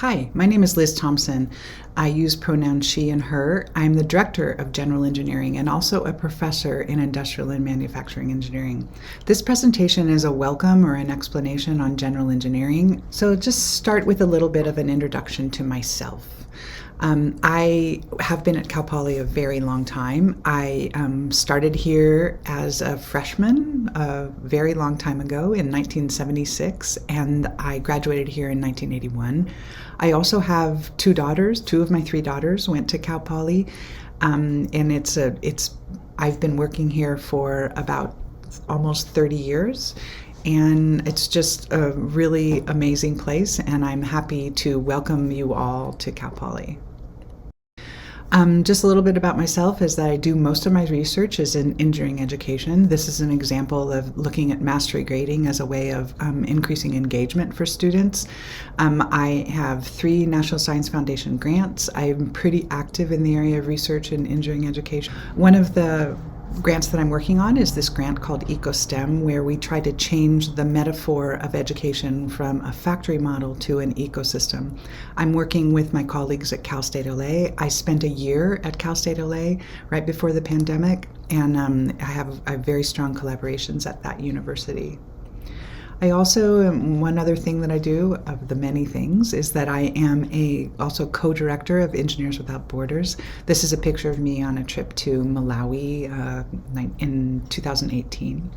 Hi, my name is Liz Thompson. I use pronouns she and her. I'm the director of general engineering and also a professor in industrial and manufacturing engineering. This presentation is a welcome or an explanation on general engineering. So just start with a little bit of an introduction to myself. I have been at Cal Poly a very long time. I started here as a freshman a very long time ago in 1976, and I graduated here in 1981. I also have two daughters. Two of my three daughters went to Cal Poly, and I've been working here for about almost 30 years. And it's just a really amazing place, and I'm happy to welcome you all to Cal Poly. Just a little bit about myself is that I do most of my research is in engineering education. This is an example of looking at mastery grading as a way of increasing engagement for students. I have 3 National Science Foundation grants. I'm pretty active in the area of research in engineering education. One of the grants that I'm working on is this grant called EcoSTEM, where we try to change the metaphor of education from a factory model to an ecosystem. I'm working with my colleagues at Cal State LA. I spent a year at Cal State LA right before the pandemic, and I have very strong collaborations at that university. I also, one other thing that I do of the many things is that I am also co-director of Engineers Without Borders. This is a picture of me on a trip to Malawi in 2018.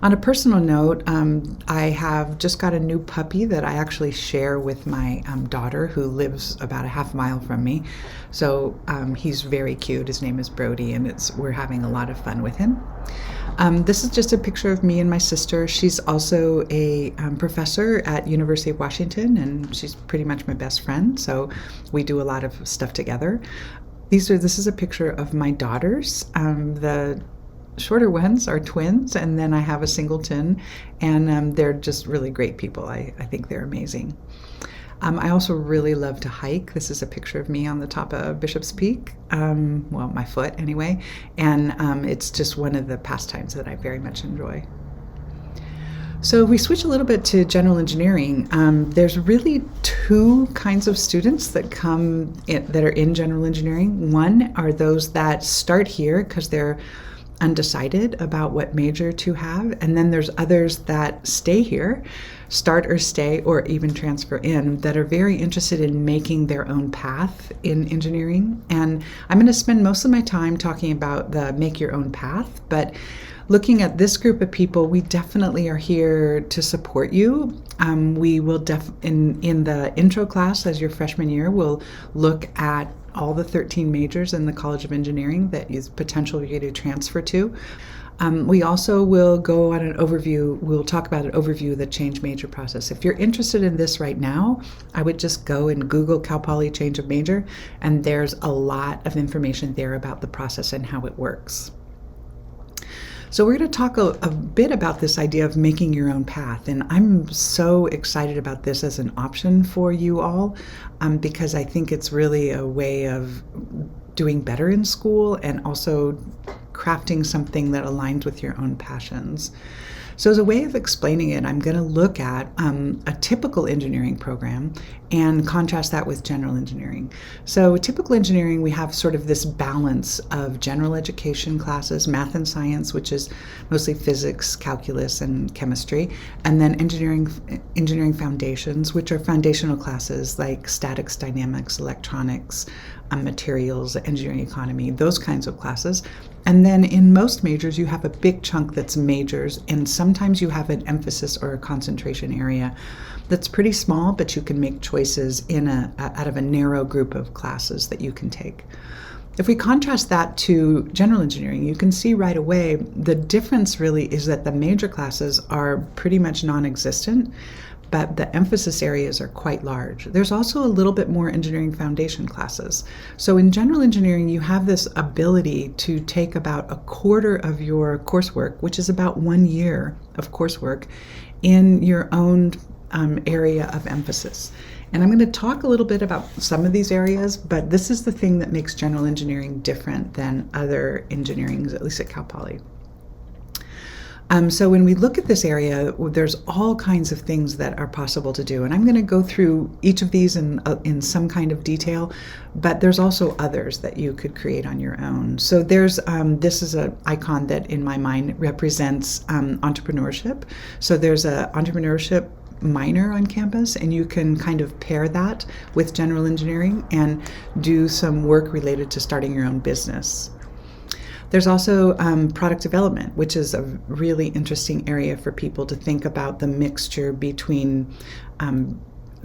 On a personal note, I have just got a new puppy that I actually share with my daughter, who lives about a half mile from me. So he's very cute. His name is Brody, and we're having a lot of fun with him. This is just a picture of me and my sister. She's also a professor at University of Washington, and she's pretty much my best friend, so we do a lot of stuff together. This is a picture of my daughters. The shorter ones are twins, and then I have a singleton, and they're just really great people. I think they're amazing. I also really love to hike. This is a picture of me on the top of Bishop's Peak, well, my foot anyway, and it's just one of the pastimes that I very much enjoy. So if we switch a little bit to general engineering, there's really 2 kinds of students that that are in general engineering. One are those that start here because they're undecided about what major to have, and then there's others that stay here, start or stay or even transfer in, that are very interested in making their own path in engineering. And I'm going to spend most of my time talking about the make your own path, but looking at this group of people, we definitely are here to support you. We will in the intro class as your freshman year, we'll look at all the 13 majors in the College of Engineering that is potential for you to transfer to. We also will go on an overview. We'll talk about an overview of the change major process. If you're interested in this right now, I would just go and Google Cal Poly change of major, and there's a lot of information there about the process and how it works. So we're going to talk a bit about this idea of making your own path, and I'm so excited about this as an option for you all, because I think it's really a way of doing better in school and also crafting something that aligns with your own passions. So as a way of explaining it, I'm going to look at a typical engineering program and contrast that with general engineering. So typical engineering, we have sort of this balance of general education classes, math and science, which is mostly physics, calculus, and chemistry, and then engineering foundations, which are foundational classes like statics, dynamics, electronics, materials, engineering economy, those kinds of classes. And then in most majors, you have a big chunk that's majors, and sometimes you have an emphasis or a concentration area that's pretty small, but you can make choices out of a narrow group of classes that you can take. If we contrast that to general engineering, you can see right away the difference really is that the major classes are pretty much non-existent, but the emphasis areas are quite large. There's also a little bit more engineering foundation classes. So in general engineering, you have this ability to take about a quarter of your coursework, which is about 1 year of coursework, in your own area of emphasis. And I'm going to talk a little bit about some of these areas, but this is the thing that makes general engineering different than other engineerings, at least at Cal Poly. So when we look at this area, there's all kinds of things that are possible to do, and I'm going to go through each of these in some kind of detail. But there's also others that you could create on your own. So there's this is an icon that in my mind represents entrepreneurship. So there's a entrepreneurship minor on campus, and you can kind of pair that with general engineering and do some work related to starting your own business. There's also product development, which is a really interesting area for people to think about the mixture between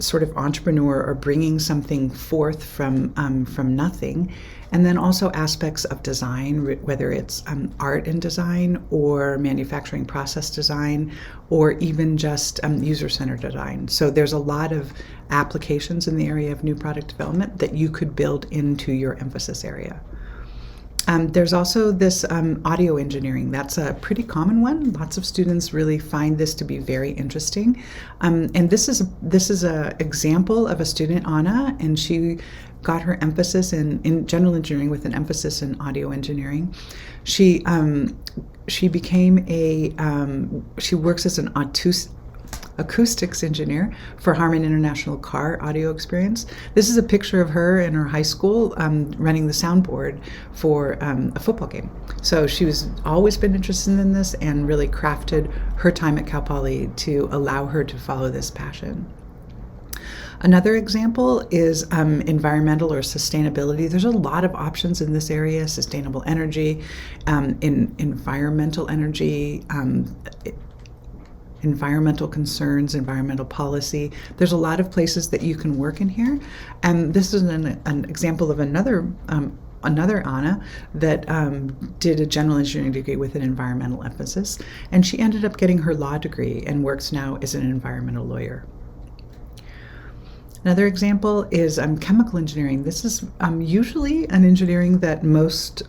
sort of entrepreneur or bringing something forth from nothing, and then also aspects of design, whether it's art and design or manufacturing process design or even just user-centered design. So there's a lot of applications in the area of new product development that you could build into your emphasis area. There's also this audio engineering. That's a pretty common one. Lots of students really find this to be very interesting. And this is a example of a student, Anna, and she got her emphasis in general engineering with an emphasis in audio engineering. She became she works as an acoustics engineer for Harman International Car Audio Experience. This is a picture of her in her high school running the soundboard for a football game. So she was always been interested in this and really crafted her time at Cal Poly to allow her to follow this passion. Another example is environmental or sustainability. There's a lot of options in this area: sustainable energy, environmental energy, environmental concerns, environmental policy. There's a lot of places that you can work in here. And this is an example of another Anna that did a general engineering degree with an environmental emphasis. And she ended up getting her law degree and works now as an environmental lawyer. Another example is chemical engineering. This is usually an engineering that most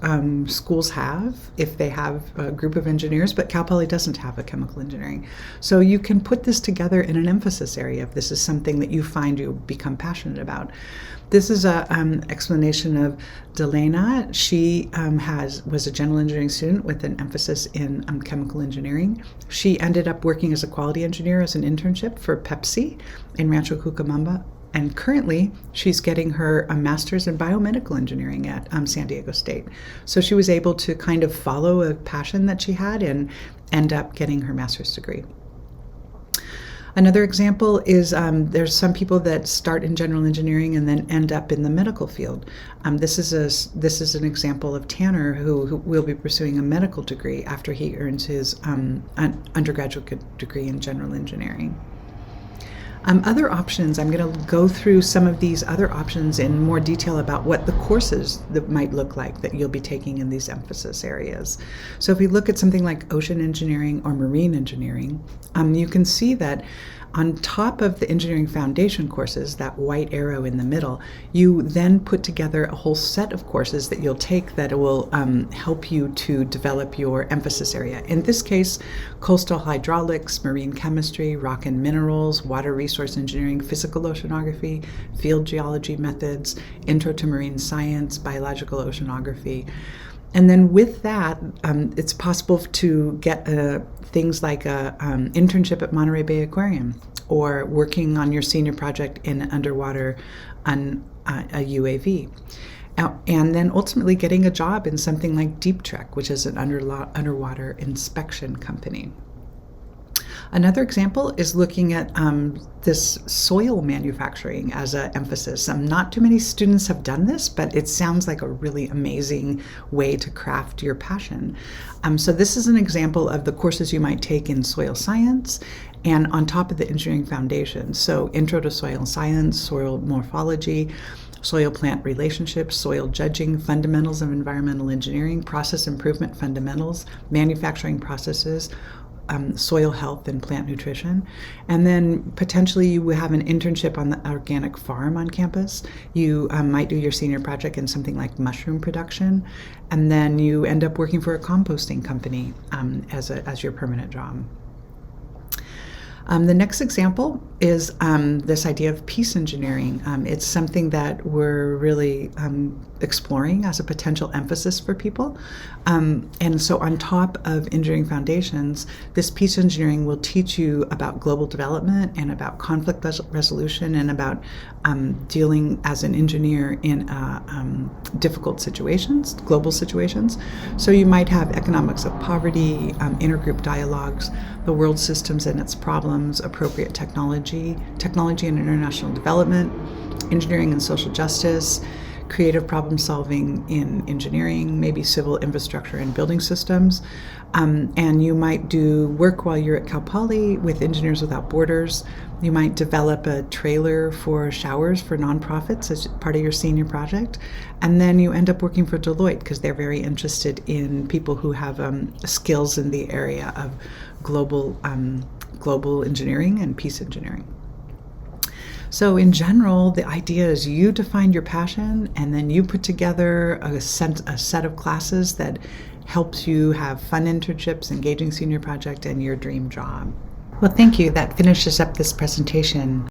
schools have if they have a group of engineers, but Cal Poly doesn't have a chemical engineering. So you can put this together in an emphasis area if this is something that you find you become passionate about. This is an explanation of Delena. She was a general engineering student with an emphasis in chemical engineering. She ended up working as a quality engineer as an internship for Pepsi in Rancho Cucamonga. And currently, she's getting her master's in biomedical engineering at San Diego State. So she was able to kind of follow a passion that she had and end up getting her master's degree. Another example is there's some people that start in general engineering and then end up in the medical field. This is an example of Tanner, who will be pursuing a medical degree after he earns his undergraduate degree in general engineering. Other options, I'm going to go through some of these other options in more detail about what the courses that might look like that you'll be taking in these emphasis areas. So if we look at something like ocean engineering or marine engineering, you can see that on top of the engineering foundation courses, that white arrow in the middle, you then put together a whole set of courses that you'll take that will help you to develop your emphasis area. In this case, coastal hydraulics, marine chemistry, rock and minerals, water resource engineering, physical oceanography, field geology methods, intro to marine science, biological oceanography. And then with that, it's possible to get things like an internship at Monterey Bay Aquarium or working on your senior project in underwater on a UAV. And then ultimately getting a job in something like Deep Trek, which is an underwater inspection company. Another example is looking at this soil manufacturing as an emphasis. Not too many students have done this, but it sounds like a really amazing way to craft your passion. So this is an example of the courses you might take in soil science and on top of the engineering foundation. So intro to soil science, soil morphology, soil-plant relationships, soil judging, fundamentals of environmental engineering, process improvement fundamentals, manufacturing processes, soil health and plant nutrition. And then potentially you will have an internship on the organic farm on campus. You might do your senior project in something like mushroom production. And then you end up working for a composting company as your permanent job. The next example is this idea of peace engineering. It's something that we're really exploring as a potential emphasis for people. And so on top of engineering foundations, this peace engineering will teach you about global development and about conflict resolution and about dealing as an engineer in difficult situations, global situations. So you might have economics of poverty, intergroup dialogues, the world systems and its problems, appropriate technology and international development, engineering and social justice, creative problem solving in engineering, maybe civil infrastructure and building systems. And you might do work while you're at Cal Poly with Engineers Without Borders. You might develop a trailer for showers for nonprofits as part of your senior project. And then you end up working for Deloitte because they're very interested in people who have skills in the area of global engineering and peace engineering. So in general, the idea is you define your passion and then you put together a set of classes that helps you have fun internships, engaging senior project, and your dream job. Well, thank you. That finishes up this presentation.